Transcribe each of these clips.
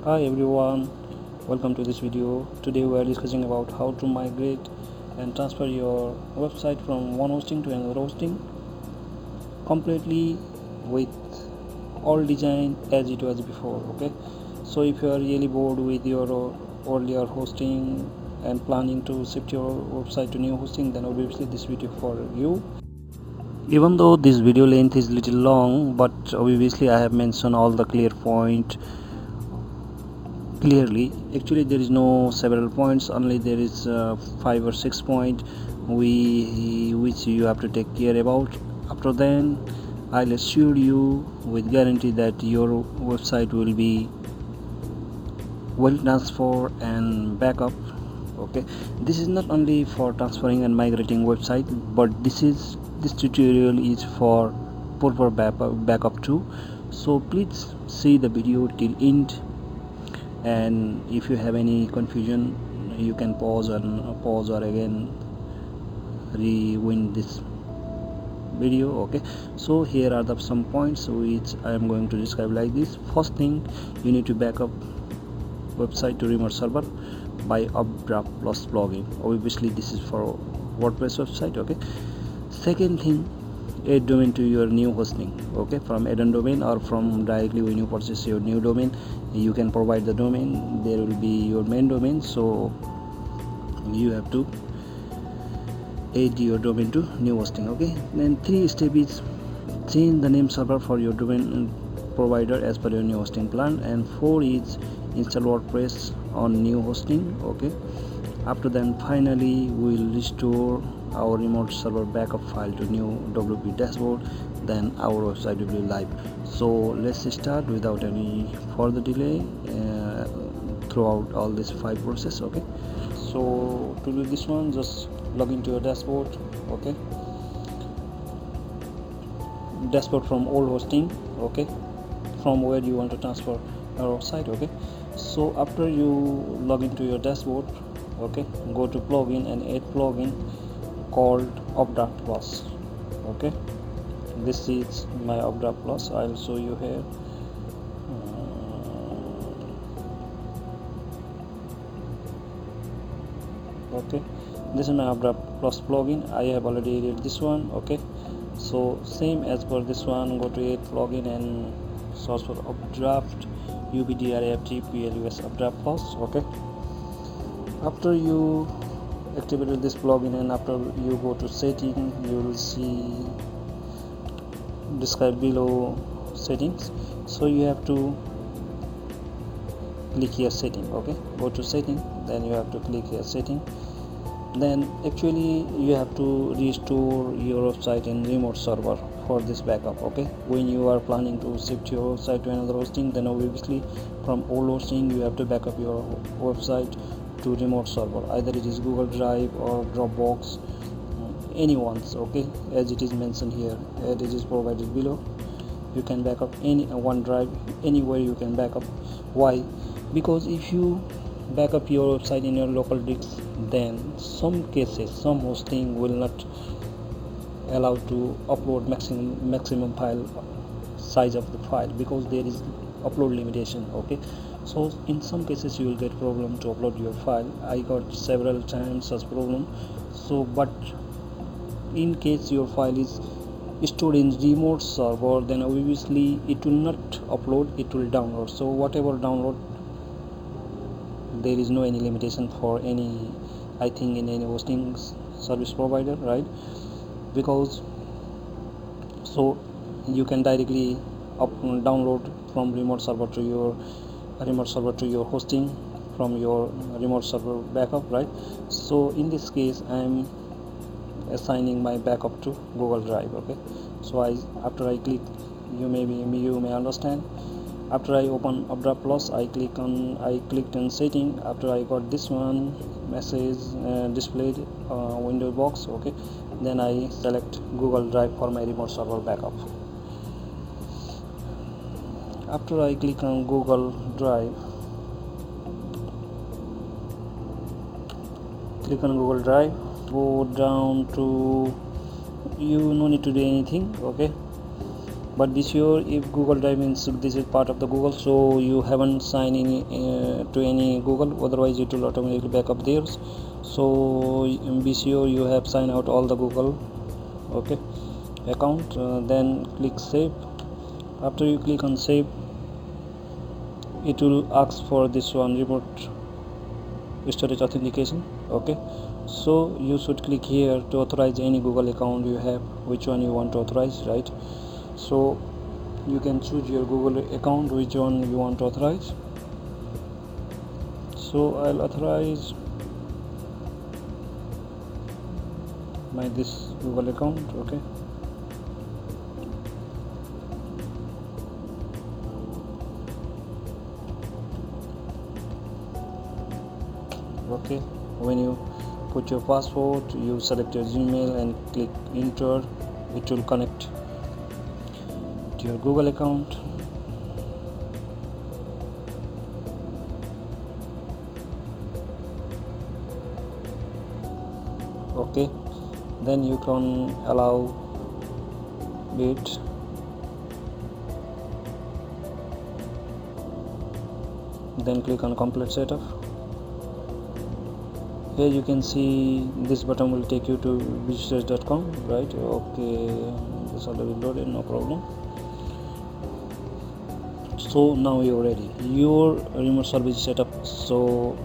Hi everyone, welcome to this video. Today we are discussing about how to migrate and transfer your website from one hosting to another hosting completely with all design as it was before. Okay, so if you are really bored with your earlier hosting and planning to shift your website to new hosting, then obviously this video for you. Even though this video length is little long, but obviously I have mentioned all the clear point clearly. Actually there is no several points, only there is 5 or 6 points which you have to take care about. After then I'll assure you with guarantee that your website will be well transferred and backup. Okay, this is not only for transferring and migrating website, but this tutorial is for proper backup too. So please see the video till end, and if you have any confusion you can pause or again rewind this video. Okay, so here are the some points which I am going to describe like this. First thing, you need to backup website to remote server by Updraft Plus plugin. Obviously this is for WordPress website. Okay, second thing, add domain to your new hosting. Okay, from add-on domain or from directly when you purchase your new domain, you can provide the domain. There will be your main domain, so you have to add your domain to new hosting. Okay, then 3 step is change the name server for your domain provider as per your new hosting plan, and 4 is install WordPress on new hosting. Okay, after then finally we will restore our remote server backup file to new WP dashboard, then our website will be live. So let's start without any further delay throughout all this 5 process. Okay, so to do this one, just log into your dashboard. Okay, dashboard from old hosting. Okay, from where you want to transfer your website. Okay, so after you log into your dashboard, okay, go to plugin and add plugin called Updraft Plus. Okay, this is my Updraft Plus. I'll show you here. Okay, this is my Updraft Plus plugin. I have already added this one. Okay, so same as per this one, go to add plugin and search for Updraft UBDRAFT Updraft Plus. Okay, after you activated this plugin and after you go to setting, you will see described below settings. So you have to click here setting. Okay, go to setting, then you have to click here setting. Then actually you have to restore your website in remote server for this backup. Okay, when you are planning to shift your website to another hosting, then obviously from old hosting you have to backup your website to remote server, either it is Google Drive or Dropbox, anyone's. Okay, as it is mentioned here, as it is provided below, you can backup any OneDrive, anywhere you can backup. Why? Because if you backup your website in your local disk, then some cases some hosting will not allow to upload maximum file size of the file, because there is upload limitation. Okay, so in some cases you will get problem to upload your file. I got several times such problem. So but in case your file is stored in remote server, then obviously it will not upload, it will download. So whatever download, there is no any limitation for any, I think, in any hosting service provider, right? Because so you can directly download from remote server to your hosting from your remote server backup, right? So in this case I am assigning my backup to Google Drive. Okay, so after I click, you may understand. After I open Updraft Plus, I clicked on setting. After I got this one message displayed window box. Okay, then I select Google Drive for my remote server backup. After I click on Google Drive, go down to, you no need to do anything. Okay, But be sure, if Google Drive means this is part of the Google, so you haven't signed in to any Google, otherwise it will automatically back up theirs. So be sure you have signed out all the Google, okay, account. Then click save. After you click on save, it will ask for this one, remote storage authentication, okay. So you should click here to authorize any Google account you have, which one you want to authorize, right? So you can choose your Google account, which one you want to authorize. So I'll authorize my this Google account, okay. Okay, when you put your password, you select your Gmail and click enter. It will connect to your Google account. Okay, then you can allow it. Then click on complete setup. Here you can see this button will take you to visitors.com, right? Okay, this already loaded, no problem. So now you're ready, your remote server is set up, so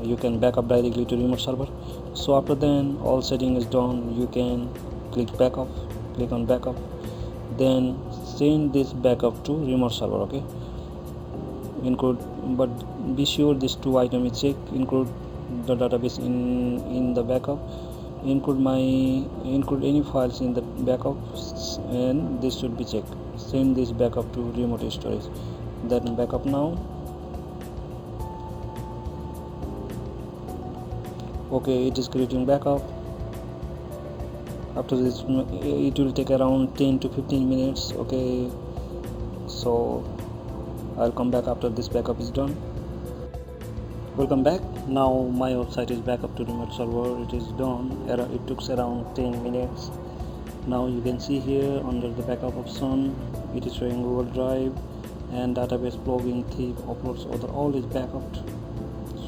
you can back up directly to remote server. So after then all setting is done, you can click backup, click on backup, then send this backup to remote server, okay. Include, but be sure these two items is checked. Include the database in the backup, include any files in the backup, and this should be checked. Send this backup to remote storage. Then backup now. Okay, it is creating backup. After this, it will take around 10 to 15 minutes, okay. So I'll come back after this backup is done. Welcome back. Now my website is back up to remote server. It is done. It took around 10 minutes. Now you can see here under the backup option, it is showing Google Drive and database plugin, thief, uploads, other, all is backup.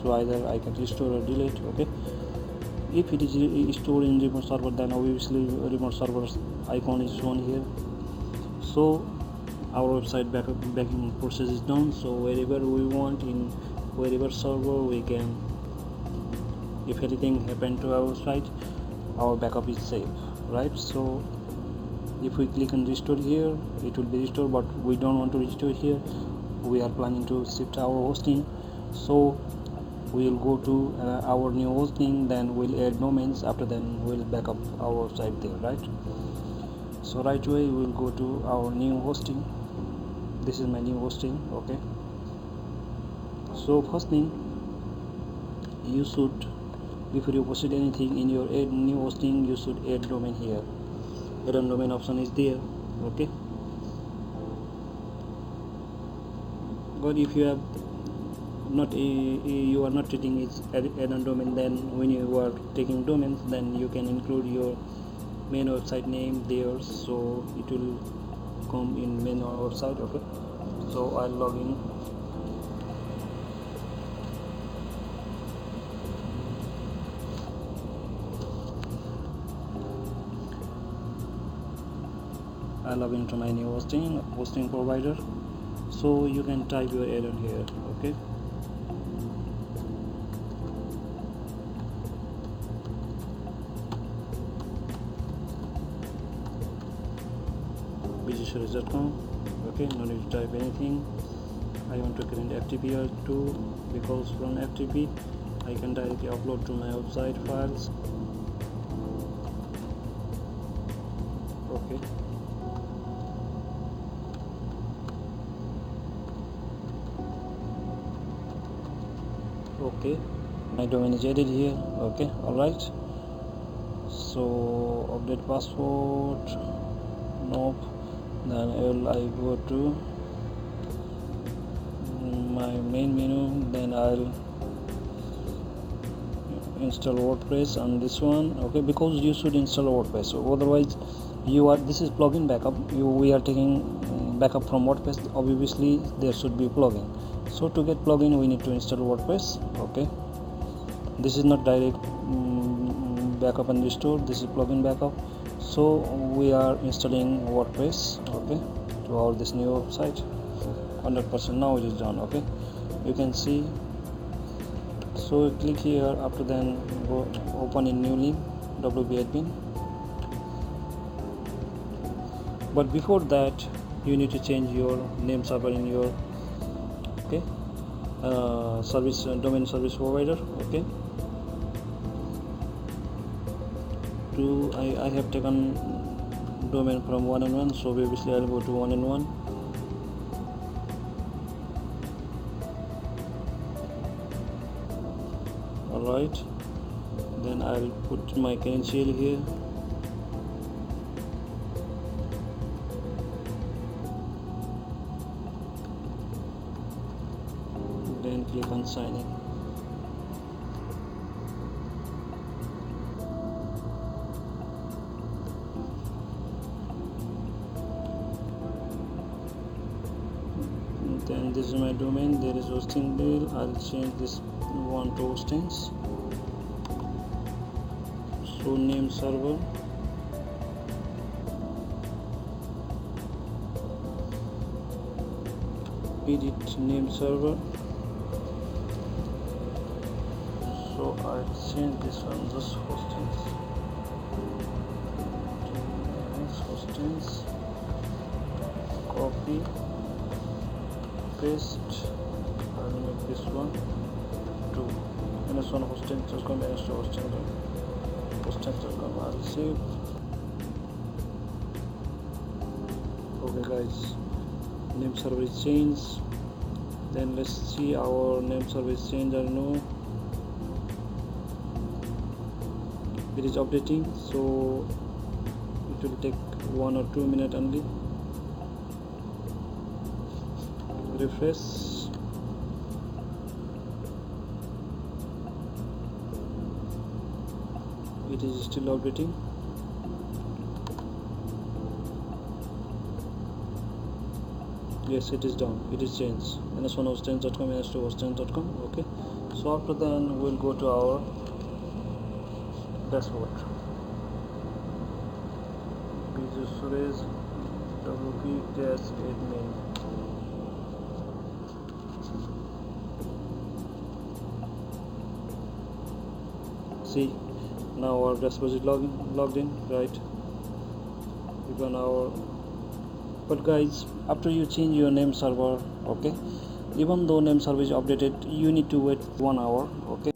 So either I can restore or delete, okay. If it is stored in remote server, then obviously remote server's icon is shown here. So our website backing process is done. So wherever we want, in wherever server, we can, if anything happened to our site, our backup is safe, right? So if we click on restore here, it will be restored, but we don't want to restore here. We are planning to shift our hosting, so we'll go to our new hosting, then we'll add domains. After then we'll back up our website there, right? So right away we'll go to our new hosting. This is my new hosting, okay. So first thing, you should, before you proceed anything in your new hosting, you should add domain here. Add on domain option is there, okay. But if you have not you are not treating it add on domain, then when you are taking domains, then you can include your main website name there, so it will come in main website, okay. So I'll log in. I log into my new hosting provider. So you can type your add-on here, okay. visitors.com, okay. No need to type anything. I want to create FTP too, because from FTP I can directly upload to my website files, okay. Okay, my domain is added here, okay. Alright, so update password, nope. Then I go to my main menu, then I'll install WordPress on this one, okay, because you should install WordPress, so otherwise this is plugin backup. We are taking backup from WordPress. Obviously there should be plugin, so to get plugin we need to install WordPress. Okay, this is not direct backup and restore, this is plugin backup. So we are installing WordPress, okay, to our this new website. 100%. Now it is done. Okay, you can see. So click here, after then go open in new link, WP admin. But before that you need to change your name server in your service domain service provider. Okay, I have taken domain from 1&1, so obviously I'll go to 1&1. Alright, then I'll put my credential here. Then click on sign in. Then this is my domain, there is hosting bill. I'll change this one to hostings. So name server, edit name server. So I'll change this one, just hostings. Copy, paste. I'll make this one to -1 hosting.com, -2 hosting.com. I'll save. Okay guys, name server is changed. Then let's see our name server is changed or no. It is updating, so it will take 1 or 2 minutes only. Refresh. It is still updating. Yes, it is done. It is changed. -1 hosting.com, -2 hosting.com. Okay. So after then we'll go to our dashboard. Suresh WP-admin. See, now our dashboard is logged in, right? Even our, but guys, after you change your name server, okay, even though name server is updated, you need to wait 1 hour. Okay,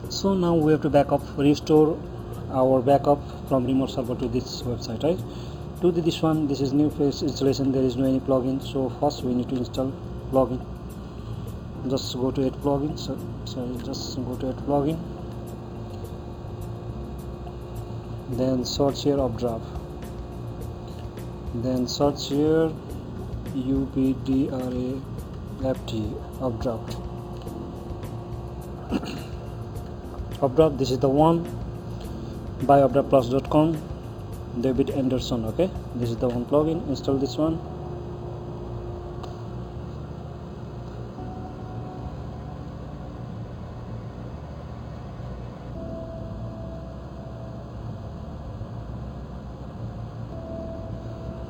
so now we have to restore our backup from remote server to this website, right? To this one, this is new phase installation, there is no any plugin. So first we need to install plugin. Just go to add plugin. Just go to add plugin. Then search here updraft. Then search here UPDRAFT updraft. Updraft, this is the one by updraftplus.com, David Anderson. Okay, this is the one plugin. Install this one.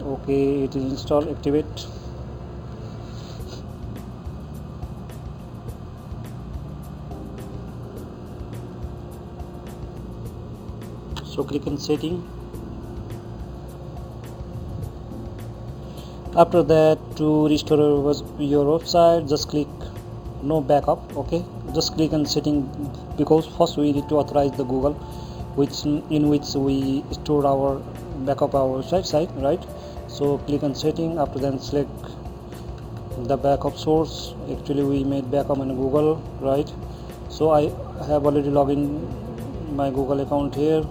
Okay, it is installed. Activate. So click on setting. After that, to restore your website, just click no backup. Okay, just click on setting, because first we need to authorize the Google in which we store our backup our website, right? So click on setting. After then select the backup source. Actually we made backup on Google, right? So I have already logged in my Google account here,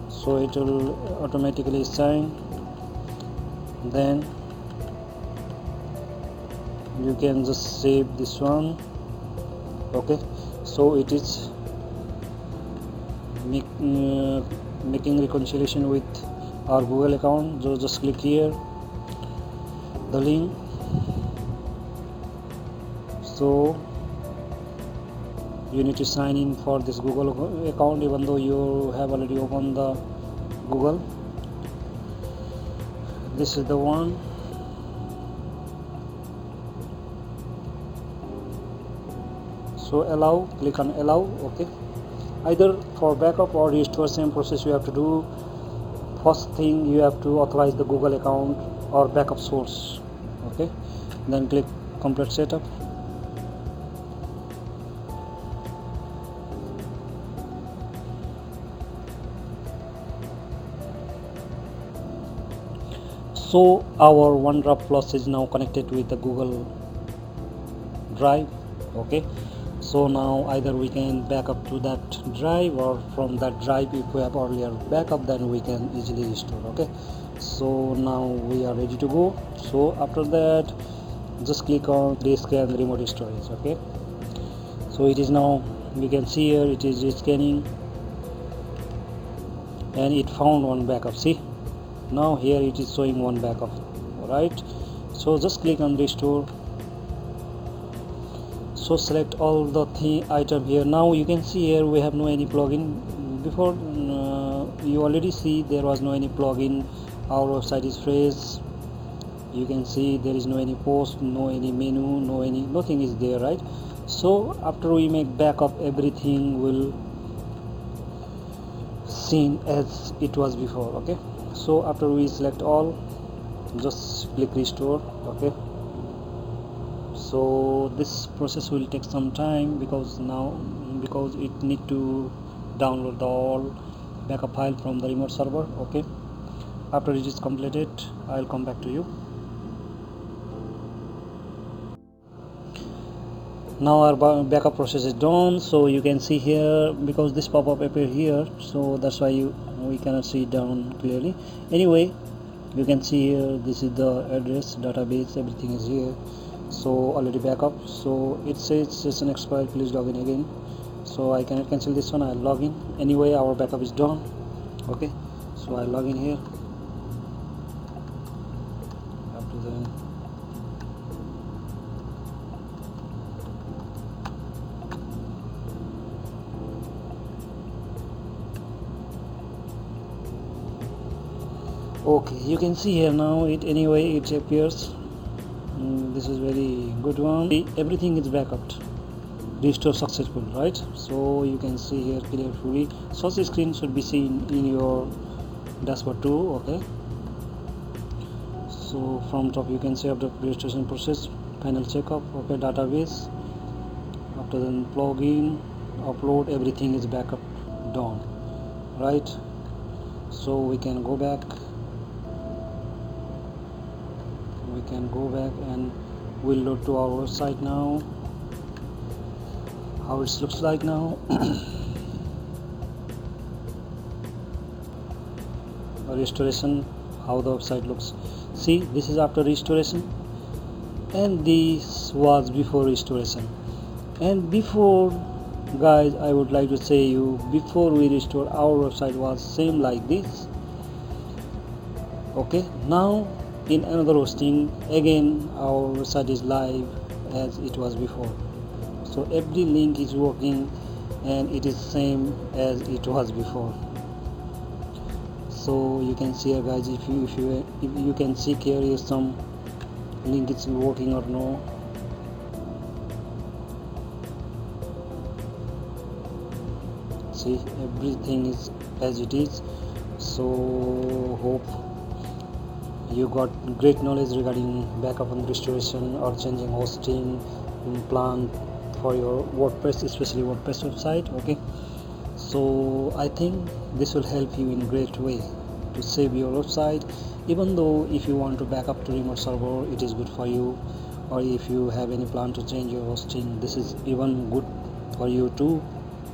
so it will automatically sign. Then you can just save this one. Okay, so it is making reconciliation with our Google account. So just click here the link. So you need to sign in for this Google account, even though you have already opened the Google. This is the one. So allow, click on allow. Okay, either for backup or restore, same process you have to do. First thing, you have to authorize the Google account or backup source. Okay, then click complete setup. So our OneDrive Plus is now connected with the Google Drive. Okay, so now either we can back up to that drive, or from that drive, if we have earlier backup, then we can easily restore. Okay, so now we are ready to go. So after that, just click on rescan remote storage. Okay, so it is now, we can see here it is scanning and it found one backup. See, now here it is showing one backup. Alright, so just click on restore. So select all the item here. Now you can see here we have no any plugin. Before you already see there was no any plugin. Our website is fresh. You can see there is no any post, no any menu, nothing is there, right? So after we make backup, everything will seen as it was before. Okay, so after we select all, just click restore. Okay, so this process will take some time because it need to download the all backup file from the remote server. Okay, after it is completed, I'll come back to you. Now our backup process is done. So you can see here, because this pop-up appear here, so that's why we cannot see it down clearly. Anyway, you can see here, this is the address, database, everything is here. So already backup. So it says session expired, please log in again. So I cannot cancel this one, I'll log in. Anyway, our backup is done. Okay, so I'll log in here. After then, okay, you can see here now it appears. This is very good one. Everything is backup, restore successful, right? So you can see here clearly. Source screen should be seen in your dashboard too. Okay, so from top you can see of the registration process, final checkup. Okay, database. After then plugin, upload, everything is backup done, right? So we can go back. And we'll load to our website now. How it looks like now. Restoration, how the website looks. See, this is after restoration, and this was before restoration. And before, guys, I would like to say you, before we restore, our website was same like this. Okay, now in another hosting, again our website is live as it was before. So every link is working and it is same as it was before. So you can see here, guys, if you can see here some link is working or no. See, everything is as it is. So hope you got great knowledge regarding backup and restoration or changing hosting plan for your WordPress, especially WordPress website. Okay, so I think this will help you in great way to save your website. Even though if you want to back up to remote server, it is good for you, or if you have any plan to change your hosting, this is even good for you too.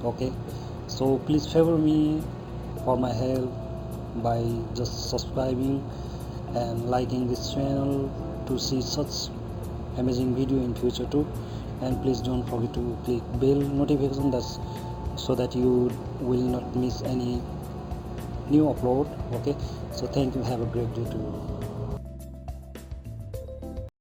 Okay, so please favor me for my help by just subscribing and liking this channel to see such amazing video in future too. And please don't forget to click bell notification, that's so that you will not miss any new upload. Okay, so thank you, have a great day to you.